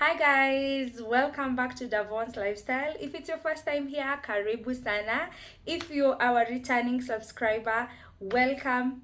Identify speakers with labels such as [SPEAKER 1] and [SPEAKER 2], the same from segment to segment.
[SPEAKER 1] Hi guys, welcome back to Davon's Lifestyle. If it's your first time here, karibu sana. If you're our returning subscriber, welcome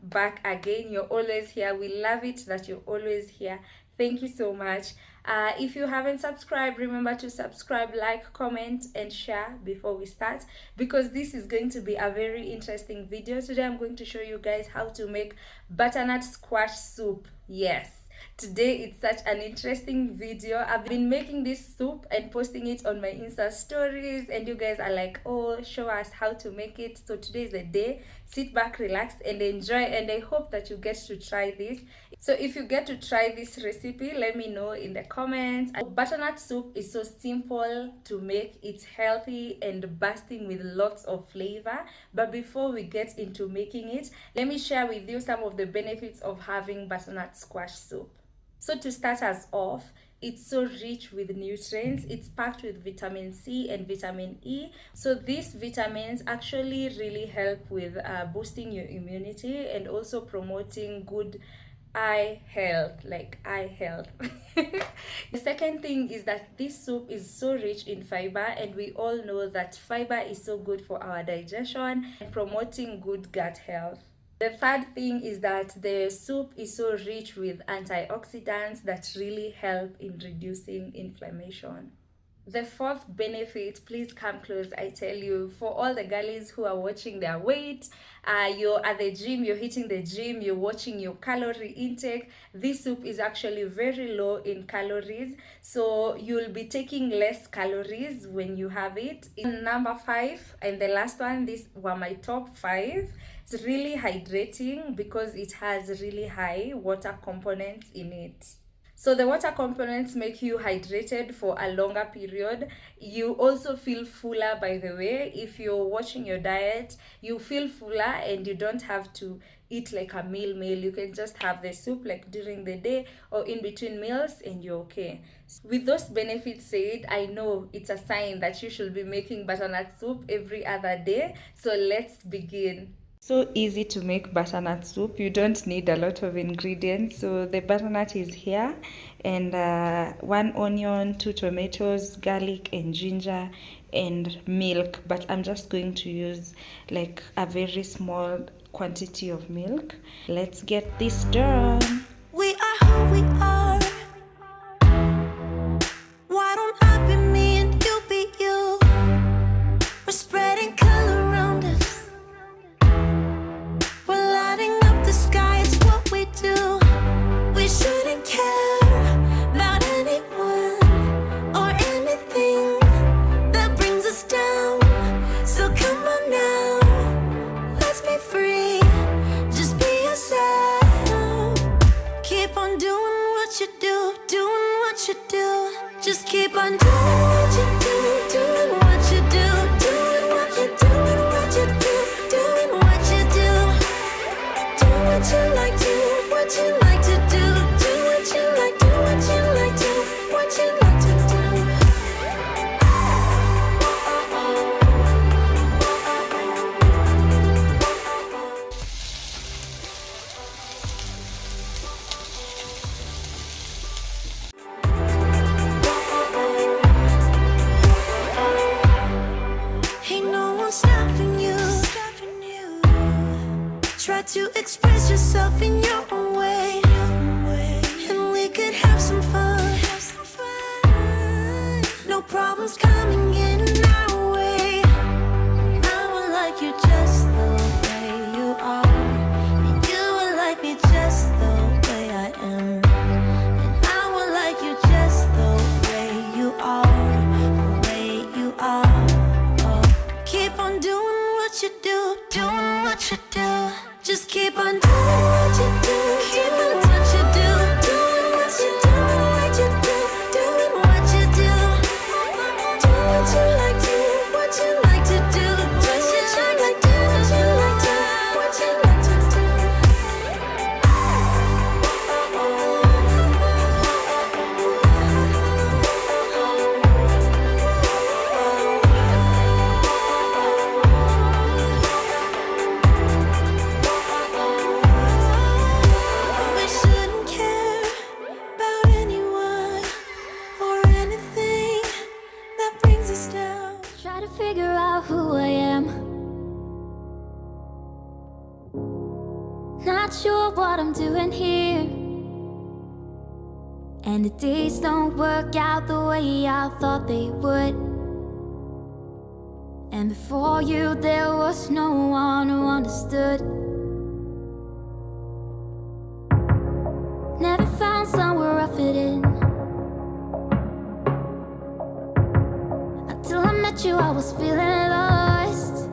[SPEAKER 1] back again. You're always here. We love it that you're always here. Thank you so much. If you haven't subscribed, remember to subscribe, like, comment, and share before we start, because this is going to be a very interesting video. Today I'm going to show you guys how to make butternut squash soup. Yes, today it's such an interesting video. I've been making this soup and posting it on my Insta stories, and you guys are like, oh, show us how to make it. So today is the day. Sit back, relax, and enjoy, and I hope that you get to try this. So if you get to try this recipe, let me know in the comments. Butternut soup is so simple to make. It's healthy and bursting with lots of flavor. But before we get into making it, let me share with you some of the benefits of having butternut squash soup. So to start us off, it's so rich with nutrients. It's packed with vitamin C and vitamin E. So these vitamins actually really help with boosting your immunity and also promoting good eye health. The second thing is that this soup is so rich in fiber, and we all know that fiber is so good for our digestion and promoting good gut health. The third thing is that the soup is so rich with antioxidants that really help in reducing inflammation. The fourth benefit, please come close, I tell you, for all the girlies who are watching their weight, you're at the gym, you're hitting the gym, you're watching your calorie intake, this soup is actually very low in calories, so you'll be taking less calories when you have it. In number 5, and the last one, these were my top 5. It's really hydrating because it has really high water components in it. So the water components make you hydrated for a longer period. You also feel fuller, by the way. If you're watching your diet, you feel fuller and you don't have to eat like a meal. You can just have the soup like during the day or in between meals and you're okay. With those benefits said, I know it's a sign that you should be making butternut soup every other day. So let's begin. So easy to make butternut soup. You don't need a lot of ingredients. So the butternut is here, and 1 onion, 2 tomatoes, garlic and ginger, and milk. But I'm just going to use like a very small quantity of milk. Let's get this done.
[SPEAKER 2] We are who we are. Why don't I be me and you be you? We're spreading color around us. We shouldn't care about anyone or anything that brings us down. So come on now, let's be free. Just be yourself. Keep on doing what you do, doing what you do. Just keep on doing what you do, doing what you do, doing what you do, doing what you do, doing what you do. Do what you like, do what you like to do. Do what you like, do what you like, do what you like to do. Ain't no one stopping you. Try to express yourself in your own way, and we could have some fun. No problems coming in our way. I would like you just the way you are, and you would like me just the way I am, and I would like you just the way you are, the way you are. Oh. Keep on doing what you do, doing what you do. Just keep on doing what you do, doing what you do, doing what you do, what you do, doing what you do. Do what you like, do what you like to do, do what you like, do what you like to, what you like to do. I'm doing here. And the days don't work out the way I thought they would. And before you there was no one who understood. Never found somewhere I fit in. Until I met you I was feeling lost.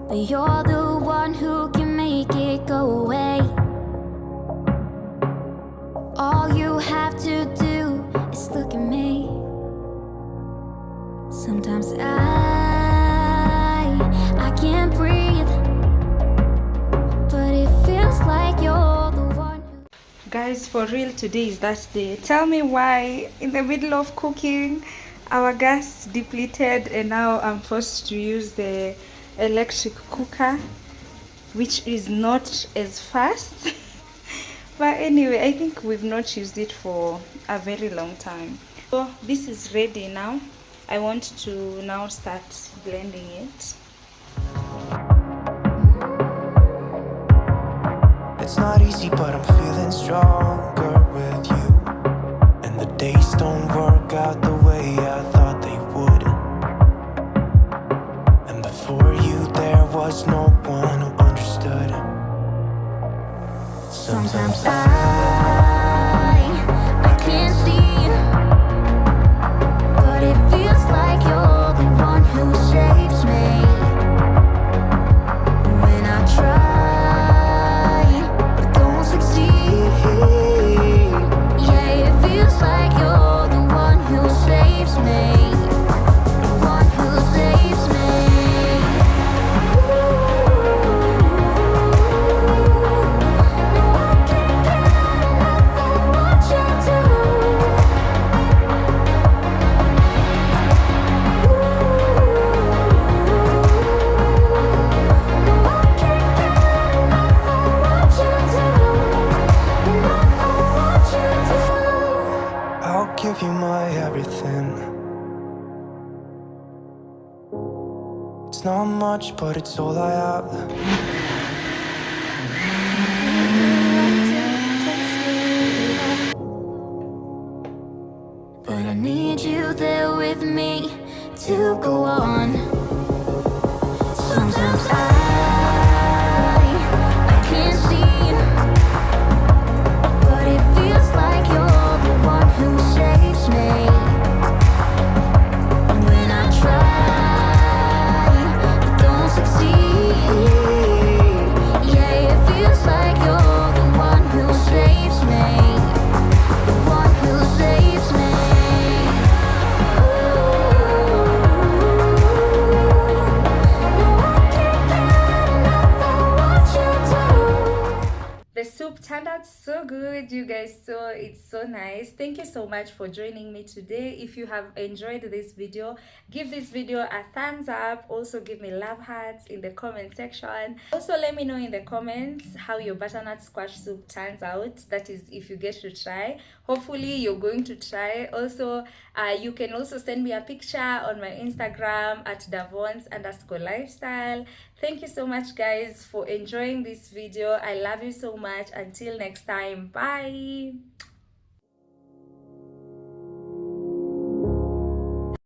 [SPEAKER 2] But you're the one who can make it go away. All you have to do is look at me. Sometimes I can't breathe, but it feels like you're the one who...
[SPEAKER 1] Guys, for real, today is that day. Tell me why in the middle of cooking our gas depleted and now I'm forced to use the electric cooker, which is not as fast. But anyway, I think we've not used it for a very long time. So this is ready now. I want to now start blending it.
[SPEAKER 3] It's not easy, but I'm feeling stronger with you. And the days don't work out the way I thought they would. And before you there was no one who understood.
[SPEAKER 2] Sometimes I can't see, but it feels like you're the one who saves me. When I try, but don't succeed. Yeah, it feels like you're the one who saves me. The one who saves me.
[SPEAKER 3] I'll give you my everything. It's not much, but it's all I have.
[SPEAKER 2] But I need you there with me to go on. Sometimes I can't see, but it feels like you're the one who saves me. When I try, but don't succeed. Yeah, it feels like you're the one who saves me. The one who saves me.
[SPEAKER 1] The soup turned out so good, you guys. So it's so nice. Thank you so much for joining me today. If you have enjoyed this video, give this video a thumbs up. Also give me love hearts in the comment section. Also let me know in the comments how your butternut squash soup turns out. That is, if you get to try. Hopefully you're going to try. Also you can also send me a picture on my Instagram at davons_lifestyle. Thank you so much, guys, for enjoying this video. I love you so much. Until next time, bye.